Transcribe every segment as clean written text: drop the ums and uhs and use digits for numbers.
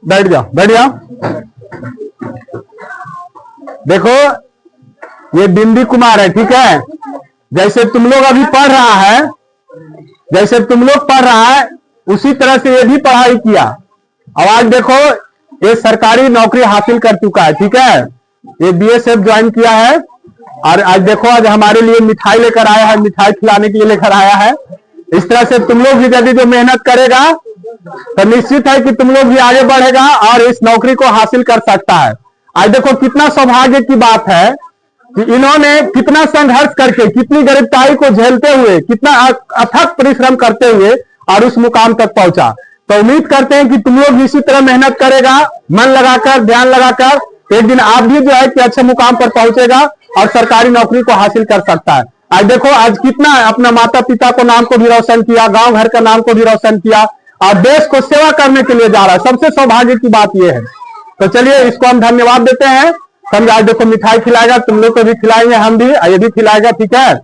बैठ जाओ, बैठ जाओ। देखो, ये बिंदी कुमार है, ठीक है। जैसे तुम लोग अभी पढ़ रहा है, जैसे तुम लोग पढ़ रहा है, उसी तरह से ये भी पढ़ाई किया। अब आज देखो, ये सरकारी नौकरी हासिल कर चुका है, ठीक है। ये बीएसएफ ज्वाइन किया है, और आज देखो, आज हमारे लिए मिठाई लेकर आया है, मिठाई खिलाने के लिए लेकर आया है। इस तरह से तुम लोग भी यदि जो मेहनत करेगा तो निश्चित है कि तुम लोग भी आगे बढ़ेगा और इस नौकरी को हासिल कर सकता है। आज देखो, कितना सौभाग्य की बात है कि इन्होंने कितना संघर्ष करके, कितनी गरीबताई को झेलते हुए, कितना अथक परिश्रम करते हुए और उस मुकाम तक पहुंचा। तो उम्मीद करते हैं कि तुम लोग इसी तरह मेहनत करेगा, मन लगाकर, ध्यान लगाकर, एक दिन आप भी जो है कि अच्छे मुकाम पर पहुंचेगा और सरकारी नौकरी को हासिल कर सकता है। आज देखो, आज कितना अपना माता पिता को नाम को भी रोशन किया, गांव घर का नाम को भी रोशन किया और देश को सेवा करने के लिए जा रहा है। सबसे सौभाग्य की बात यह है। तो चलिए, इसको हम धन्यवाद देते हैं। हम आज देखो मिठाई खिलाएगा, तुम लोग को भी खिलाएंगे, हम भी, ये भी खिलाएगा, ठीक है।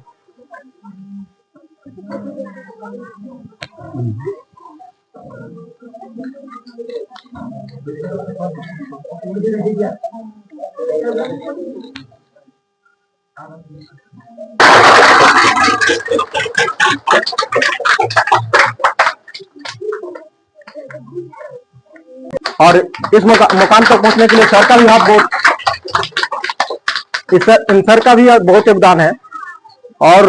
और इस मुकाम तक पहुंचने के लिए सर का भी सर का भी बहुत योगदान है। और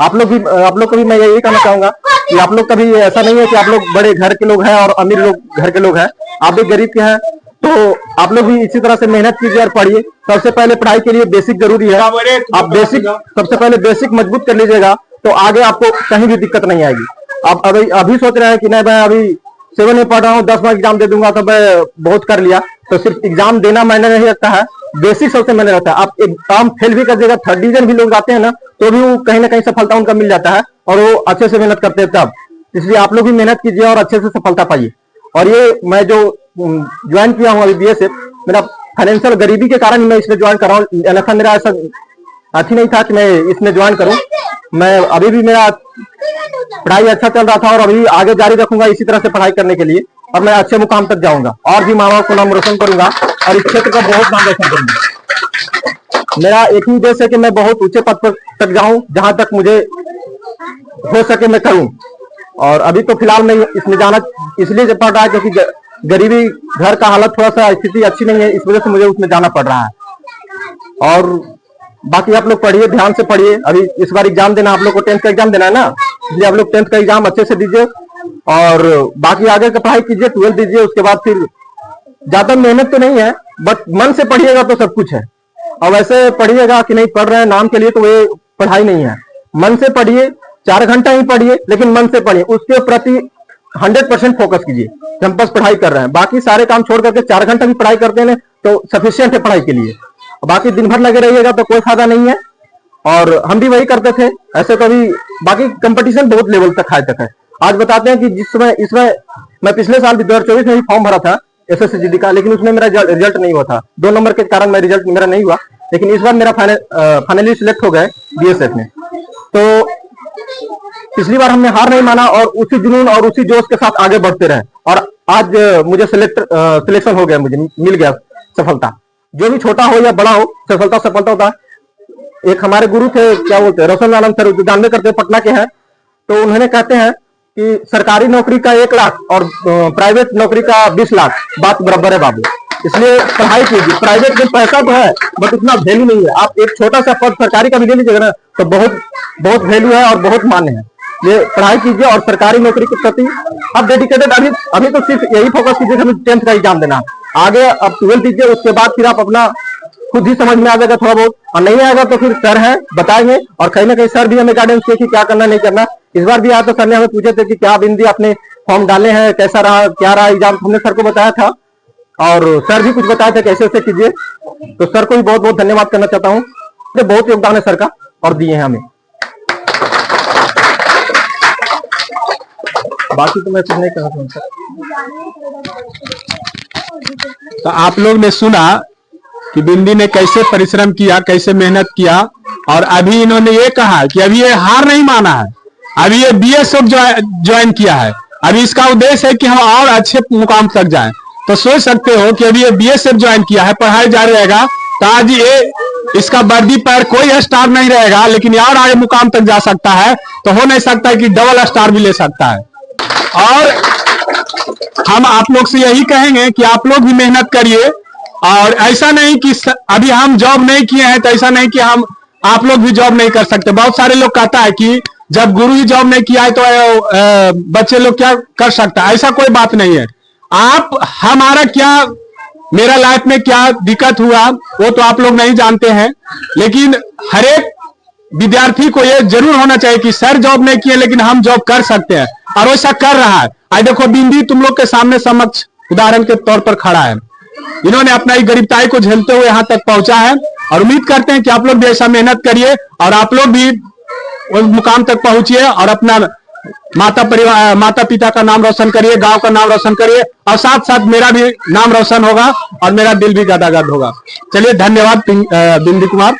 आप लोग को भी मैं यही कहना चाहूंगा कि आप लोग कभी ऐसा नहीं है कि आप लोग बड़े घर के लोग हैं और अमीर लोग घर के लोग हैं, आप भी गरीब के हैं। तो आप लोग भी इसी तरह से मेहनत कीजिए और पढ़िए। सबसे पहले पढ़ाई के लिए बेसिक जरूरी है। आप बेसिक, सबसे पहले बेसिक मजबूत कर लीजिएगा तो आगे आपको कहीं भी दिक्कत नहीं आएगी। आप अभी सोच रहे हैं कि नहीं, मैं अभी 7 में पढ़ रहा हूँ, 10 में एग्जाम दे दूंगा तो मैं बहुत कर लिया। तो सिर्फ एग्जाम देना मायने नहीं रखता है, बेसिक सबसे मायने रखता है। आप एग्जाम फेल भी कर देगा, 3rd डिवीजन भी लोग आते हैं ना, तो भी वो कहीं ना कहीं सफलता उनका मिल जाता है और वो अच्छे से मेहनत करते हैं तब। इसलिए आप लोग भी मेहनत कीजिए और अच्छे से सफलता पाइए। और ये मैं जो ज्वाइन किया हूँ अभी बीएसएफ, मेरा फाइनेंशियल गरीबी के कारण मैं इसमें ज्वाइन कर रहा हूँ। अन्यथा मेरा ऐसा अथी नहीं था कि मैं इसमें ज्वाइन करूँ। मैं अभी भी, मेरा पढ़ाई अच्छा चल रहा था और अभी आगे जारी रखूंगा इसी तरह से पढ़ाई करने के लिए, और मैं अच्छे मुकाम तक जाऊंगा और भी माँ बाप को नाम रोशन करूंगा और इस क्षेत्र का बहुत नाम रोशन करूंगा। मेरा एक ही उद्देश्य है कि मैं बहुत ऊंचे पद पर तक जाऊं, जहां तक मुझे हो सके मैं करूं। और अभी तो फिलहाल मैं इसमें जाना इसलिए पड़ रहा है क्योंकि गरीबी, घर का हालत थोड़ा सा स्थिति अच्छी नहीं है, इस वजह से मुझे उसमें जाना पड़ रहा है। और बाकी आप लोग पढ़िए, ध्यान से पढ़िए। अभी इस बार एग्जाम देना, आप लोग को 10th का एग्जाम देना है ना, इसलिए आप लोग 10th का एग्जाम अच्छे से दीजिए और बाकी आगे का पढ़ाई कीजिए, 12th दीजिए। उसके बाद फिर ज्यादा मेहनत तो नहीं है, बट मन से पढ़िएगा तो सब कुछ है। और वैसे पढ़िएगा कि नहीं पढ़ रहे हैं नाम के लिए, तो ये पढ़ाई नहीं है। मन से पढ़िए, 4 घंटा ही पढ़िए, लेकिन मन से पढ़िए, उसके प्रति 100% फोकस कीजिए। हम बस पढ़ाई कर रहे हैं, बाकी सारे काम छोड़ करके 4 घंटा भी पढ़ाई करते हैं तो सफिशियंट है पढ़ाई के लिए। बाकी दिन भर लगे रहिएगा तो कोई फायदा नहीं है। और हम भी वही करते थे। ऐसे तो अभी बाकी कंपटीशन बहुत लेवल तक हाई तक है। आज बताते हैं कि इसमें मैं पिछले साल भी 2024 में भी फॉर्म भरा था एसएससीजीडी का, लेकिन उसमें मेरा रिजल्ट नहीं हुआ था। 2 नंबर के कारण मैं रिजल्ट मेरा नहीं हुआ, लेकिन इस बार मेरा फाइनली सिलेक्ट हो गए बीएसएफ में। तो पिछली बार हमने हार नहीं माना और उसी जुनून और उसी जोश के साथ आगे बढ़ते रहे और आज मुझे सिलेक्शन हो गया, मुझे मिल गया सफलता। जो भी छोटा हो या बड़ा हो, सफलता होता है। एक हमारे गुरु थे, क्या बोलते हैं, रोशन आनंद सर, जो जानवे करते पटना के हैं। तो उन्होंने कहते हैं कि सरकारी नौकरी का 1 लाख और प्राइवेट नौकरी का 20 लाख बात बराबर है बाबू। इसलिए पढ़ाई कीजिए। प्राइवेट में पैसा तो है बट उतना वैल्यू नहीं है। आप एक छोटा सा पद सरकारी का भी ले लीजिएगा ना तो बहुत बहुत वैल्यू है और बहुत मान्य है। ये पढ़ाई कीजिए और सरकारी नौकरी के प्रति आप डेडिकेटेड। अभी तो सिर्फ यही फोकस कीजिए कि हमें 10th का एग्जाम देना। आगे अब 12th दीजिए, उसके बाद फिर आप अपना खुद ही समझ में आ जाएगा थोड़ा बहुत, और नहीं आएगा तो फिर सर है बताएंगे। और कहीं ना कहीं सर भी हमें गाइडेंस किए कि क्या करना नहीं करना। इस बार भी आया तो सर ने हमें पूछे थे कि क्या बिंदी आपने फॉर्म डाले हैं, कैसा रहा, क्या रहा एग्जाम, हमने सर को बताया था और सर भी कुछ बताया था कैसे कैसे कीजिए। तो सर को भी बहुत बहुत धन्यवाद करना चाहता हूँ, बहुत योगदान है सर का और दिए हैं हमें। बाकी तो मैं कुछ नहीं कहना चाहूँगा। तो आप लोग ने सुना कि बिंदी ने कैसे परिश्रम किया, कैसे मेहनत किया, और अभी इन्होंने ये कहा कि अभी ये हार नहीं माना है, अभी ये बीएसएफ ज्वाइन किया है, अभी इसका उद्देश्य है कि हम और अच्छे मुकाम तक जाएं। तो सोच सकते हो कि अभी ये बीएसएफ ज्वाइन किया है, पढ़ाई जारी रहेगा तो आज ये इसका वर्दी पर कोई स्टार नहीं रहेगा, लेकिन और आगे मुकाम तक जा सकता है। तो हो नहीं सकता कि डबल स्टार भी ले सकता है। और हम आप लोग से यही कहेंगे कि आप लोग भी मेहनत करिए, और ऐसा नहीं कि अभी हम जॉब नहीं किए हैं तो ऐसा नहीं कि हम आप लोग भी जॉब नहीं कर सकते। बहुत सारे लोग कहता है कि जब गुरु ही जॉब नहीं किया है तो बच्चे लोग क्या कर सकता है। ऐसा कोई बात नहीं है। आप हमारा क्या, मेरा लाइफ में क्या दिक्कत हुआ वो तो आप लोग नहीं जानते हैं, लेकिन हर एक विद्यार्थी को ये जरूर होना चाहिए कि सर जॉब नहीं किए लेकिन हम जॉब कर सकते हैं, और वैसा कर रहा है। आज देखो बिंदी तुम लोग के सामने समक्ष उदाहरण के तौर पर खड़ा है। इन्होंने अपना गरीबताई को झेलते हुए यहां तक पहुंचा है, और उम्मीद करते हैं कि आप लोग भी ऐसा मेहनत करिए और आप लोग भी उस मुकाम तक पहुंचिए और अपना माता पिता का नाम रोशन करिए, गांव का नाम रोशन करिए, और साथ साथ मेरा भी नाम रोशन होगा और मेरा दिल भी गदगद होगा। चलिए, धन्यवाद बिंदी कुमार।